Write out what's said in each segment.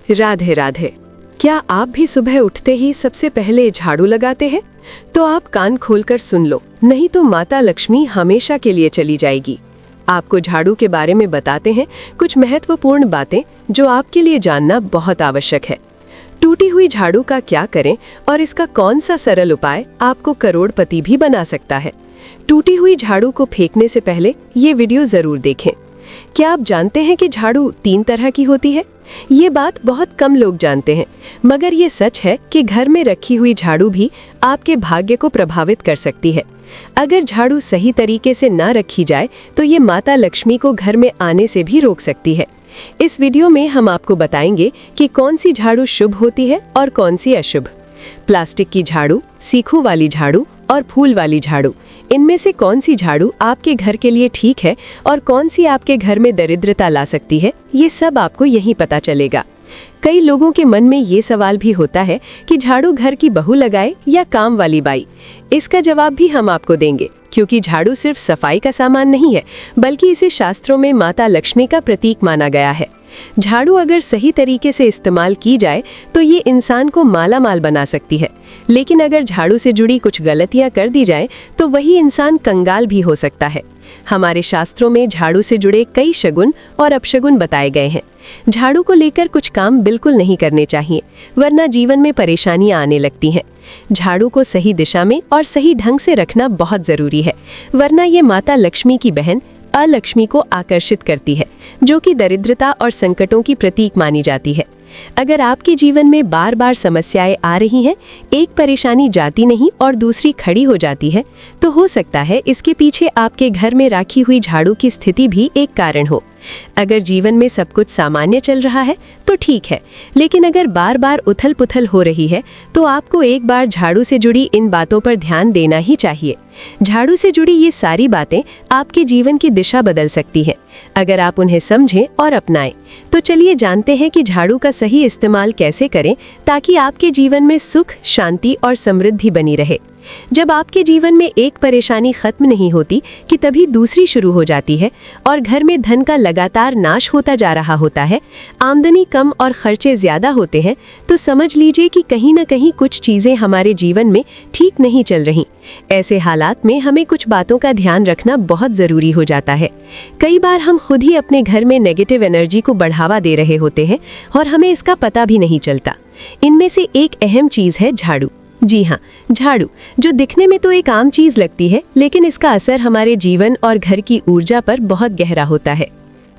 राधे राधे। क्या आप भी सुबह उठते ही सबसे पहले झाड़ू लगाते हैं? तो आप कान खोलकर सुन लो, नहीं तो माता लक्ष्मी हमेशा के लिए चली जाएगी। आपको झाड़ू के बारे में बताते हैं कुछ महत्वपूर्ण बातें जो आपके लिए जानना बहुत आवश्यक है। टूटी हुई झाड़ू का क्या करें और इसका कौन सा सरल उपाय आपको करोड़पति भी बना सकता है। टूटी हुई झाड़ू को फेंकने से पहले ये वीडियो जरूर देखें। क्या आप जानते हैं कि झाड़ू 3 तरह की होती है? ये बात बहुत कम लोग जानते हैं, मगर ये सच है कि घर में रखी हुई झाड़ू भी आपके भाग्य को प्रभावित कर सकती है। अगर झाड़ू सही तरीके से ना रखी जाए तो ये माता लक्ष्मी को घर में आने से भी रोक सकती है। इस वीडियो में हम आपको बताएंगे कि कौन सी झाड़ू शुभ होती है और कौन सी अशुभ। प्लास्टिक की झाड़ू, सीखों वाली झाड़ू और फूल वाली झाड़ू, इनमें से कौन सी झाड़ू आपके घर के लिए ठीक है और कौन सी आपके घर में दरिद्रता ला सकती है, ये सब आपको यहीं पता चलेगा। कई लोगों के मन में ये सवाल भी होता है कि झाड़ू घर की बहू लगाए या काम वाली बाई। इसका जवाब भी हम आपको देंगे, क्योंकि झाड़ू सिर्फ सफाई का सामान नहीं है, बल्कि इसे शास्त्रों में माता लक्ष्मी का प्रतीक माना गया है। झाड़ू अगर सही तरीके से इस्तेमाल की जाए तो ये इंसान को माला माल बना सकती है, लेकिन अगर झाड़ू से जुड़ी कुछ गलतियां कर दी जाए तो वही इंसान कंगाल भी हो सकता है। हमारे शास्त्रों में झाड़ू से जुड़े कई शगुन और अपशगुन बताए गए हैं। झाड़ू को लेकर कुछ काम बिल्कुल नहीं करने चाहिए, वरना जीवन में परेशानियां आने लगती हैं। झाड़ू को सही दिशा में और सही ढंग से रखना बहुत जरूरी है, वरना ये माता लक्ष्मी की बहन अलक्ष्मी को आकर्षित करती है, जो कि दरिद्रता और संकटों की प्रतीक मानी जाती है। अगर आपके जीवन में बार बार समस्याएं आ रही हैं, एक परेशानी जाती नहीं और दूसरी खड़ी हो जाती है, तो हो सकता है इसके पीछे आपके घर में रखी हुई झाड़ू की स्थिति भी एक कारण हो। अगर जीवन में सब कुछ सामान्य चल रहा है तो ठीक है, लेकिन अगर बार बार उथल पुथल हो रही है तो आपको एक बार झाड़ू से जुड़ी इन बातों पर ध्यान देना ही चाहिए। झाड़ू से जुड़ी ये सारी बातें आपके जीवन की दिशा बदल सकती हैं, अगर आप उन्हें समझें और अपनाएं। तो चलिए जानते हैं कि झाड़ू का सही इस्तेमाल कैसे करें ताकि आपके जीवन में सुख, शांति और समृद्धि बनी रहे। जब आपके जीवन में एक परेशानी खत्म नहीं होती कि तभी दूसरी शुरू हो जाती है और घर में धन का लगातार नाश होता जा रहा होता है, आमदनी कम और खर्चे ज्यादा होते हैं, तो समझ लीजिए कि कहीं ना कहीं कुछ चीजें हमारे जीवन में ठीक नहीं चल रही। ऐसे हालात में हमें कुछ बातों का ध्यान रखना बहुत जरूरी हो जाता है। कई बार हम खुद ही अपने घर में नेगेटिव एनर्जी को बढ़ावा दे रहे होते हैं और हमें इसका पता भी नहीं चलता। इनमें से एक अहम चीज है झाड़ू। जी हाँ, झाड़ू, जो दिखने में तो एक आम चीज लगती है, लेकिन इसका असर हमारे जीवन और घर की ऊर्जा पर बहुत गहरा होता है।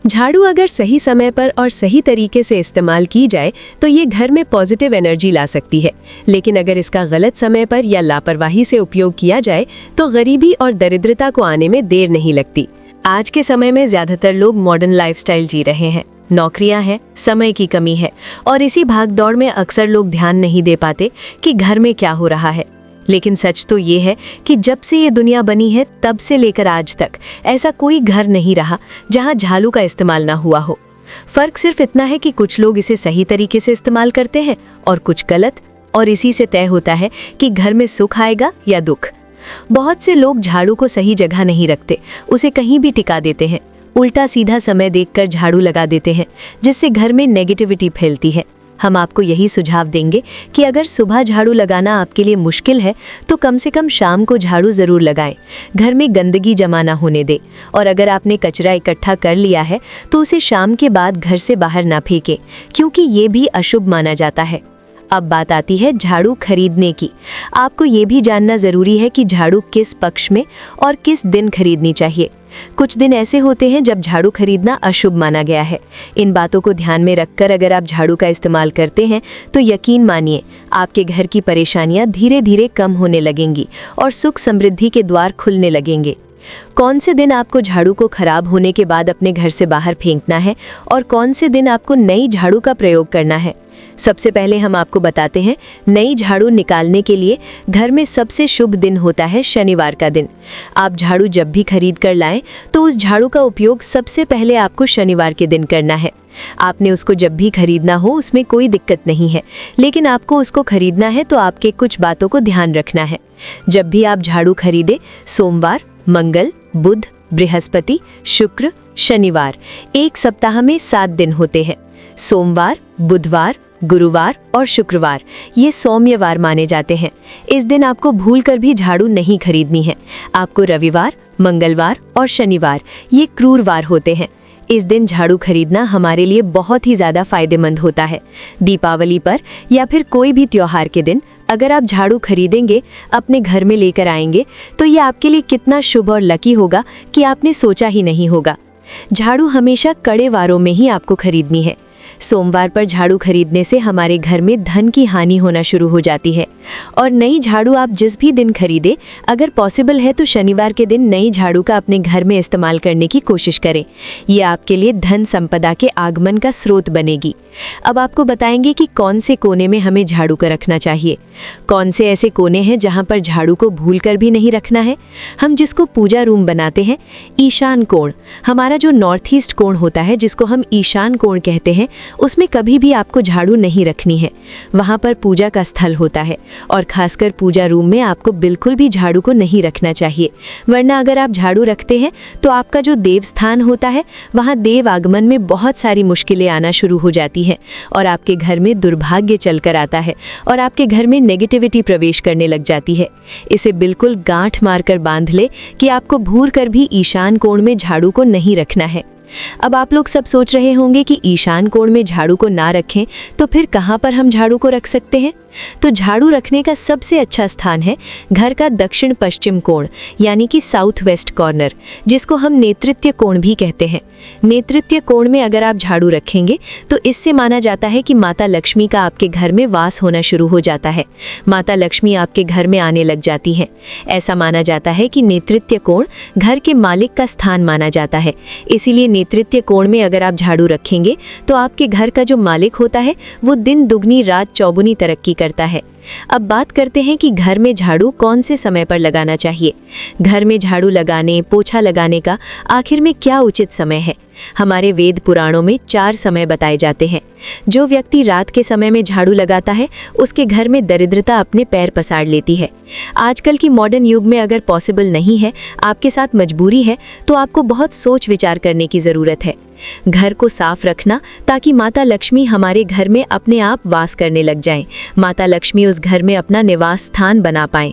झाड़ू अगर सही समय पर और सही तरीके से इस्तेमाल की जाए तो ये घर में पॉजिटिव एनर्जी ला सकती है, लेकिन अगर इसका गलत समय पर या लापरवाही से उपयोग किया जाए तो गरीबी और दरिद्रता को आने में देर नहीं लगती। आज के समय में ज्यादातर लोग मॉडर्न लाइफस्टाइल जी रहे हैं। नौकरियां हैं, समय की कमी है और इसी भागदौड़ में अक्सर लोग ध्यान नहीं दे पाते कि घर में क्या हो रहा है। लेकिन सच तो ये है कि जब से ये दुनिया बनी है तब से लेकर आज तक ऐसा कोई घर नहीं रहा जहां झाड़ू का इस्तेमाल ना हुआ हो। फर्क सिर्फ इतना है कि कुछ लोग इसे सही तरीके से इस्तेमाल करते हैं और कुछ गलत, और इसी से तय होता है कि घर में सुख आएगा या दुख। बहुत से लोग झाड़ू को सही जगह नहीं रखते, उसे कहीं भी टिका देते हैं, उल्टा सीधा समय देखकर झाड़ू लगा देते हैं, जिससे घर में नेगेटिविटी फैलती है। हम आपको यही सुझाव देंगे कि अगर सुबह झाड़ू लगाना आपके लिए मुश्किल है तो कम से कम शाम को झाड़ू जरूर लगाएं। घर में गंदगी जमा ना होने दे, और अगर आपने कचरा इकट्ठा कर लिया है तो उसे शाम के बाद घर से बाहर ना फेंकें, क्योंकि ये भी अशुभ माना जाता है। अब बात आती है झाड़ू खरीदने की। आपको ये भी जानना जरूरी है कि झाड़ू किस पक्ष में और किस दिन खरीदनी चाहिए। कुछ दिन ऐसे होते हैं जब झाड़ू खरीदना अशुभ माना गया है। इन बातों को ध्यान में रखकर अगर आप झाड़ू का इस्तेमाल करते हैं तो यकीन मानिए आपके घर की परेशानियां धीरे धीरे कम होने लगेंगी और सुख समृद्धि के द्वार खुलने लगेंगे। कौन से दिन आपको झाड़ू को खराब होने के बाद अपने घर से बाहर फेंकना है और कौन से दिन आपको नई झाड़ू का प्रयोग करना है? सबसे पहले हम आपको बताते हैं, नई झाड़ू निकालने के लिए घर में सबसे शुभ दिन होता है शनिवार का दिन। आप झाड़ू जब भी खरीद कर लाएं तो उस झाड़ू का उपयोग सबसे पहले आपको शनिवार के दिन करना है। आपने उसको जब भी खरीदना हो उसमें कोई दिक्कत नहीं है, लेकिन आपको उसको खरीदना है तो आपके कुछ बातों को ध्यान रखना है। जब भी आप झाड़ू खरीदे, सोमवार, मंगल, बुध, बृहस्पति, शुक्र, शनिवार, एक सप्ताह में 7 दिन होते हैं। सोमवार, बुधवार, गुरुवार और शुक्रवार ये सौम्यवार माने जाते हैं। इस दिन आपको भूलकर भी झाड़ू नहीं खरीदनी है। आपको रविवार, मंगलवार और शनिवार ये क्रूरवार होते हैं। इस दिन झाड़ू खरीदना हमारे लिए बहुत ही ज़्यादा फायदेमंद होता है। दीपावली पर या फिर कोई भी त्योहार के दिन अगर आप झाड़ू खरीदेंगे, अपने घर में लेकर आएंगे, तो ये आपके लिए कितना शुभ और लकी होगा कि आपने सोचा ही नहीं होगा। झाड़ू हमेशा कड़े वारों में ही आपको खरीदनी है। सोमवार पर झाड़ू खरीदने से हमारे घर में धन की हानि होना शुरू हो जाती है। और नई झाड़ू आप जिस भी दिन खरीदें, अगर पॉसिबल है तो शनिवार के दिन नई झाड़ू का अपने घर में इस्तेमाल करने की कोशिश करें। ये आपके लिए धन संपदा के आगमन का स्रोत बनेगी। अब आपको बताएंगे कि कौन से कोने में हमें झाड़ू को रखना चाहिए। कौन से ऐसे कोने हैं जहाँ पर झाड़ू को भूलकर भी नहीं रखना है। हम जिसको पूजा रूम बनाते हैं, ईशान कोण, हमारा जो नॉर्थ ईस्ट कोण होता है जिसको हम ईशान कोण कहते हैं, उसमें कभी भी आपको झाड़ू नहीं रखनी है। वहाँ पर पूजा का स्थल होता है और खासकर पूजा रूम में आपको बिल्कुल भी झाड़ू को नहीं रखना चाहिए। वरना अगर आप झाड़ू रखते हैं तो आपका जो देव स्थान होता है वहाँ देव आगमन में बहुत सारी मुश्किलें आना शुरू हो जाती हैं और आपके घर में दुर्भाग्य चलकर आता है और आपके घर में नेगेटिविटी प्रवेश करने लग जाती है। इसे बिल्कुल गांठ मारकर बांध ले कि आपको भूल कर भी ईशान कोण में झाड़ू को नहीं रखना है। अब आप लोग सब सोच रहे होंगे कि ईशान कोण में झाड़ू को ना रखें तो फिर कहाँ पर हम झाड़ू को रख सकते हैं। तो झाड़ू रखने का सबसे अच्छा स्थान है घर का दक्षिण पश्चिम कोण, यानी कि साउथ वेस्ट कॉर्नर, जिसको हम नेतृत्य कोण भी कहते हैं। नेतृत्य कोण में अगर आप झाड़ू रखेंगे तो इससे माना जाता है कि माता लक्ष्मी का आपके घर में वास होना शुरू हो जाता है। माता लक्ष्मी आपके घर में आने लग जाती हैं। ऐसा माना जाता है कि नेतृत्य कोण घर के मालिक का स्थान माना जाता है। इसीलिए नेतृत्य कोण में अगर आप झाड़ू रखेंगे तो आपके घर का जो मालिक होता है वो दिन दुगनी रात चौगुनी तरक्की करता है। अब बात करते हैं कि घर में झाड़ू कौन से समय पर लगाना चाहिए। घर में झाड़ू लगाने, पोछा लगाने का आखिर में क्या उचित समय है। हमारे वेद पुराणों में 4 समय बताए जाते हैं। जो व्यक्ति रात के समय में झाड़ू लगाता है उसके घर में दरिद्रता अपने पैर पसार लेती है। आजकल की मॉडर्न युग में अगर पॉसिबल नहीं है, आपके साथ मजबूरी है, तो आपको बहुत सोच विचार करने की ज़रूरत है। घर को साफ रखना ताकि माता लक्ष्मी हमारे घर में अपने आप वास करने लग जाएं। माता लक्ष्मी उस घर में अपना निवास स्थान बना पाएं।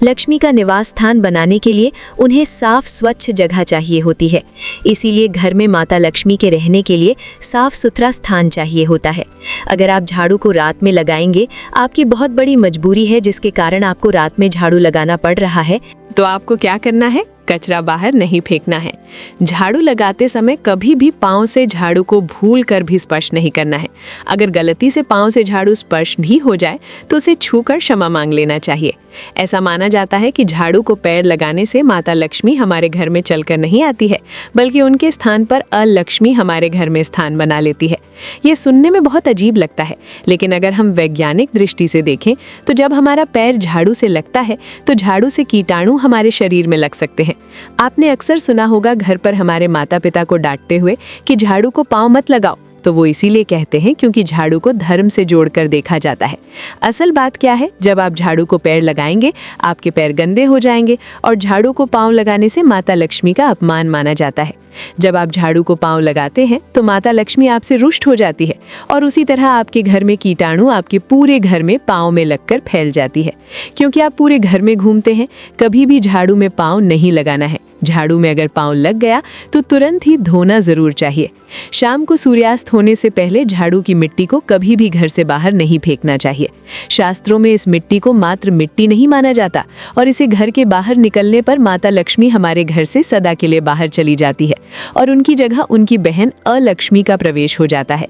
लक्ष्मी का निवास स्थान बनाने के लिए उन्हें साफ स्वच्छ जगह चाहिए होती है। इसीलिए घर में माता लक्ष्मी के रहने के लिए साफ सुथरा स्थान चाहिए होता है। अगर आप झाड़ू को रात में लगाएंगे, आपकी बहुत बड़ी मजबूरी है जिसके कारण आपको रात में झाड़ू लगाना पड़ रहा है, तो आपको क्या करना है? कचरा बाहर नहीं फेंकना है। झाड़ू लगाते समय कभी भी पाँव से झाड़ू को भूल कर भी स्पर्श नहीं करना है। अगर गलती से पाँव से झाड़ू स्पर्श भी हो जाए तो उसे छूकर क्षमा मांग लेना चाहिए। ऐसा माना जाता है कि झाड़ू को पैर लगाने से माता लक्ष्मी हमारे घर में चलकर नहीं आती है, बल्कि उनके स्थान पर अलक्ष्मी हमारे घर में स्थान बना लेती है। ये सुनने में बहुत अजीब लगता है, लेकिन अगर हम वैज्ञानिक दृष्टि से देखें तो जब हमारा पैर झाड़ू से लगता है तो झाड़ू से कीटाणु हमारे शरीर में लग सकते हैं। आपने अक्सर सुना होगा घर पर हमारे माता पिता को डांटते हुए कि झाड़ू को पाँव मत लगाओ, तो वो इसीलिए कहते हैं क्योंकि झाड़ू को धर्म से जोड़कर देखा जाता है। असल बात क्या है, जब आप झाड़ू को पैर लगाएंगे आपके पैर गंदे हो जाएंगे और झाड़ू को पाँव लगाने से माता लक्ष्मी का अपमान माना जाता है। जब आप झाड़ू को पाँव लगाते हैं तो माता लक्ष्मी आपसे रुष्ट हो जाती है और उसी तरह आपके घर में कीटाणु आपके पूरे घर में पाँव में लगकर फैल जाती है। क्योंकि आप पूरे घर में घूमते हैं, कभी भी झाड़ू में पाँव नहीं लगाना है। झाड़ू में अगर पाँव लग गया तो तुरंत ही धोना जरूर चाहिए। शाम को सूर्यास्त होने से पहले झाड़ू की मिट्टी को कभी भी घर से बाहर नहीं फेंकना चाहिए। शास्त्रों में इस मिट्टी को मात्र मिट्टी नहीं माना जाता और इसे घर के बाहर निकलने पर माता लक्ष्मी हमारे घर से सदा के लिए बाहर चली जाती है और उनकी जगह उनकी बहन अलक्ष्मी का प्रवेश हो जाता है।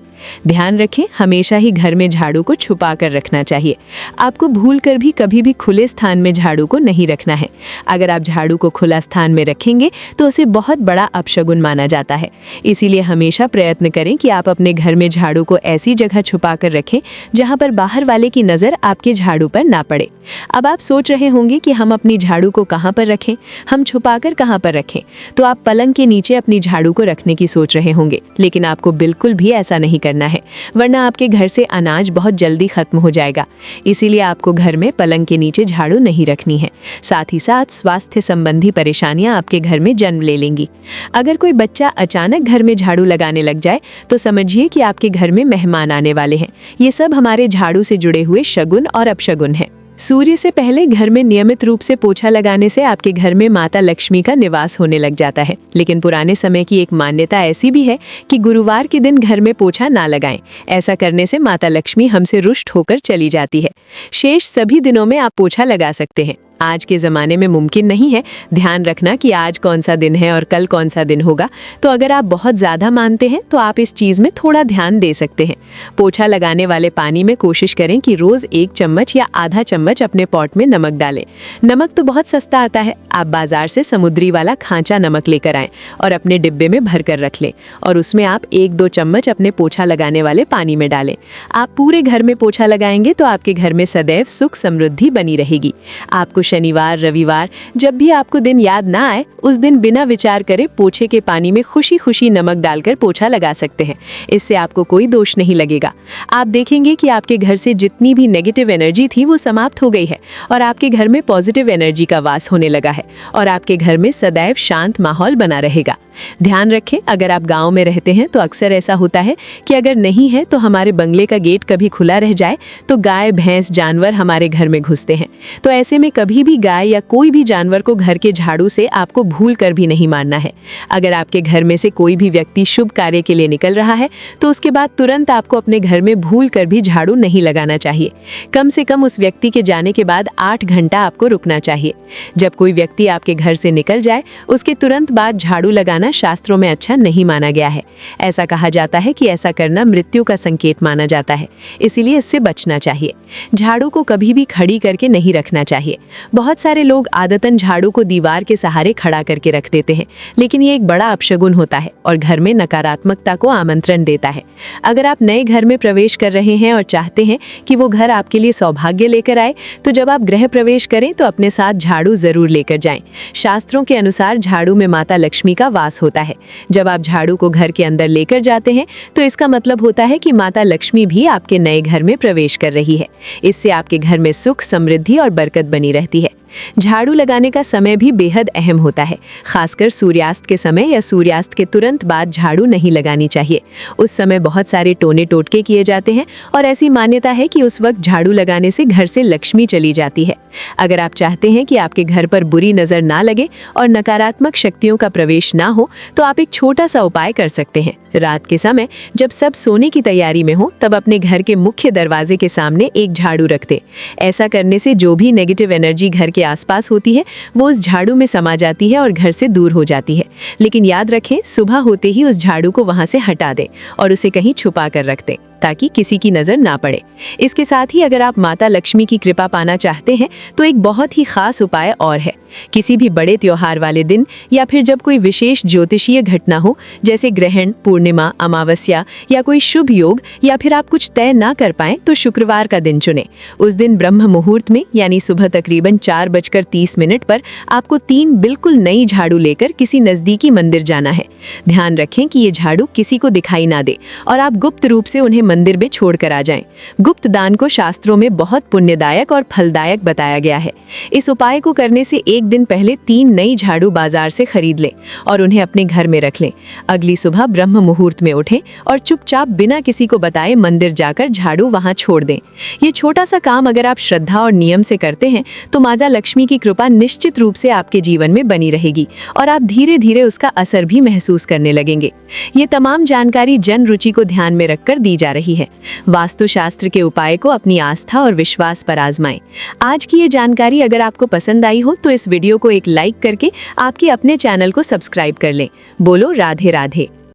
ध्यान रखें, हमेशा ही घर में झाड़ू को छुपा कर रखना चाहिए। आपको भूल कर भी कभी भी खुले स्थान में झाड़ू को नहीं रखना है। अगर आप झाड़ू को खुला स्थान में रखेंगे तो उसे बहुत बड़ा अपशगुन माना जाता है। इसीलिए हमेशा प्रयत्न करें कि आप अपने घर में झाड़ू को ऐसी जगह छुपा कर रखें जहां पर बाहर वाले की नज़र आपके झाड़ू पर ना पड़े। अब आप सोच रहे होंगे कि हम अपनी झाड़ू को कहां पर रखें, हम छुपाकर कहां पर रखें। तो आप पलंग के नीचे अपनी झाड़ू को रखने की सोच रहे होंगे, लेकिन आपको बिल्कुल भी ऐसा नहीं करना है, वरना आपके घर से अनाज बहुत जल्दी खत्म हो जाएगा। इसीलिए आपको घर में पलंग के नीचे झाड़ू नहीं रखनी है। साथ ही साथ स्वास्थ्य संबंधी परेशानियां आपके घर में जन्म ले लेंगी। अगर कोई बच्चा अचानक घर में झाड़ू लगाने लग जाए तो समझिए कि आपके घर में मेहमान आने वाले हैं। ये सब हमारे झाड़ू से जुड़े हुए शगुन और अपशगुन हैं। सूर्य से पहले घर में नियमित रूप से पोछा लगाने से आपके घर में माता लक्ष्मी का निवास होने लग जाता है। लेकिन पुराने समय की एक मान्यता ऐसी भी है कि गुरुवार के दिन घर में पोछा ना लगाएं। ऐसा करने से माता लक्ष्मी हमसे रुष्ट होकर चली जाती है। शेष सभी दिनों में आप पोछा लगा सकते हैं। आज के ज़माने में मुमकिन नहीं है ध्यान रखना कि आज कौन सा दिन है और कल कौन सा दिन होगा, तो अगर आप बहुत ज़्यादा मानते हैं तो आप इस चीज़ में थोड़ा ध्यान दे सकते हैं। पोछा लगाने वाले पानी में कोशिश करें कि रोज़ 1 चम्मच या आधा चम्मच अपने पॉट में नमक डालें। नमक तो बहुत सस्ता आता है, आप बाज़ार से समुद्री वाला खांचा नमक लेकर आएँ और अपने डिब्बे में भर कर रख लें और उसमें आप 1-2 चम्मच अपने पोछा लगाने वाले पानी में डालें। आप पूरे घर में पोछा लगाएंगे तो आपके घर में सदैव सुख समृद्धि बनी रहेगी। आपको शनिवार, रविवार जब भी आपको दिन याद ना आए, उस दिन बिना विचार करे पोछे के पानी में खुशी खुशी नमक डालकर पोछा लगा सकते हैं। इससे आपको कोई दोष नहीं लगेगा। आप देखेंगे कि आपके घर से जितनी भी नेगेटिव एनर्जी थी वो समाप्त हो गई है और आपके घर में पॉजिटिव एनर्जी का वास होने लगा है और आपके घर में सदैव शांत माहौल बना रहेगा। ध्यान रखें, अगर आप गांव में रहते हैं तो अक्सर ऐसा होता है कि अगर नहीं है तो हमारे बंगले का गेट कभी खुला रह जाए तो गाय, भैंस, जानवर हमारे घर में घुसते हैं। तो ऐसे में कभी भी गाय या कोई भी जानवर को घर के झाड़ू से आपको भूल कर भी नहीं मारना है। अगर आपके घर में से कोई भी व्यक्ति शुभ कार्य के लिए निकल रहा है तो उसके बाद तुरंत आपको अपने घर में भूल कर भी झाड़ू नहीं लगाना चाहिए। कम से कम उस व्यक्ति के जाने के बाद 8 घंटा आपको रुकना चाहिए। जब कोई व्यक्ति आपके घर से निकल जाए उसके तुरंत बाद झाड़ू लगाना शास्त्रों में अच्छा नहीं माना गया है। ऐसा कहा जाता है कि ऐसा करना मृत्यु का संकेत माना जाता है, इसीलिए इससे बचना चाहिए। झाड़ू को कभी भी खड़ी करके नहीं रखना चाहिए। बहुत सारे लोग आदतन झाड़ू को दीवार के सहारे खड़ा करके रख देते हैं, लेकिन ये एक बड़ा अपशगुन होता है और घर में नकारात्मकता को आमंत्रण देता है। अगर आप नए घर में प्रवेश कर रहे हैं और चाहते हैं कि वो घर आपके लिए सौभाग्य लेकर आए, तो जब आप गृह प्रवेश करें तो अपने साथ झाड़ू जरूर लेकर जाएं। शास्त्रों के अनुसार झाड़ू में माता लक्ष्मी का वास होता है। जब आप झाड़ू को घर के अंदर लेकर जाते हैं तो इसका मतलब होता है कि माता लक्ष्मी भी आपके नए घर में प्रवेश कर रही है। इससे आपके घर में सुख, समृद्धि और बरकत बनी रहती है। झाड़ू लगाने का समय भी बेहद अहम होता है। खासकर सूर्यास्त के समय या सूर्यास्त के तुरंत बाद झाड़ू नहीं लगानी चाहिए। उस समय बहुत सारे टोने टोटके किए जाते हैं और ऐसी मान्यता है कि उस वक्त झाड़ू लगाने से घर से लक्ष्मी चली जाती है। अगर आप चाहते हैं कि आपके घर पर बुरी नजर ना लगे और नकारात्मक शक्तियों का प्रवेश ना हो, तो आप एक छोटा सा उपाय कर सकते हैं। रात के समय जब सब सोने की तैयारी में हो, तब अपने घर के मुख्य दरवाजे के सामने एक झाड़ू रख दें। ऐसा करने से जो भी नेगेटिव एनर्जी घर के आसपास होती है वो उस झाड़ू में समा जाती है और घर से दूर हो जाती है। लेकिन याद रखें, सुबह होते ही उस झाड़ू को वहां से हटा दें और उसे कहीं छुपा कर रख दें ताकि किसी की नजर ना पड़े। इसके साथ ही अगर आप माता लक्ष्मी की कृपा पाना चाहते हैं तो एक बहुत ही खास उपाय और है। किसी भी बड़े त्योहार वाले दिन या फिर जब कोई विशेष ज्योतिषीय घटना हो, जैसे ग्रहण, पूर्णिमा, अमावस्या या कोई शुभ योग, या फिर आप कुछ तय ना कर पाएं, तो शुक्रवार का दिन चुनें। उस दिन ब्रह्म मुहूर्त में यानी सुबह तकरीबन 4:30 पर आपको 3 बिल्कुल नई झाड़ू लेकर किसी नजदीकी मंदिर जाना है। ध्यान रखें कि ये झाड़ू किसी को दिखाई ना दे और आप गुप्त रूप से उन्हें मंदिर में छोड़कर आ जाएं। गुप्त दान को शास्त्रों में बहुत पुण्यदायक और फलदायक बताया गया है। इस उपाय को करने से एक दिन पहले 3 नई झाड़ू बाजार से खरीद लें और उन्हें अपने घर में रख लें। अगली सुबह ब्रह्म मुहूर्त में उठें और चुपचाप बिना किसी को बताए मंदिर जाकर झाड़ू वहां छोड़ दें। ये छोटा सा काम अगर आप श्रद्धा और नियम से करते हैं तो माता लक्ष्मी की कृपा निश्चित रूप से आपके जीवन में बनी रहेगी और आप धीरे धीरे उसका असर भी महसूस करने लगेंगे। ये तमाम जानकारी जन रुचि को ध्यान में रखकर दी जा रही है। वास्तुशास्त्र के उपाय को अपनी आस्था और विश्वास पर आजमाएं। आज की ये जानकारी अगर आपको पसंद आई हो तो इस वीडियो को एक लाइक करके आपके अपने चैनल को सब्सक्राइब कर लें। बोलो राधे राधे।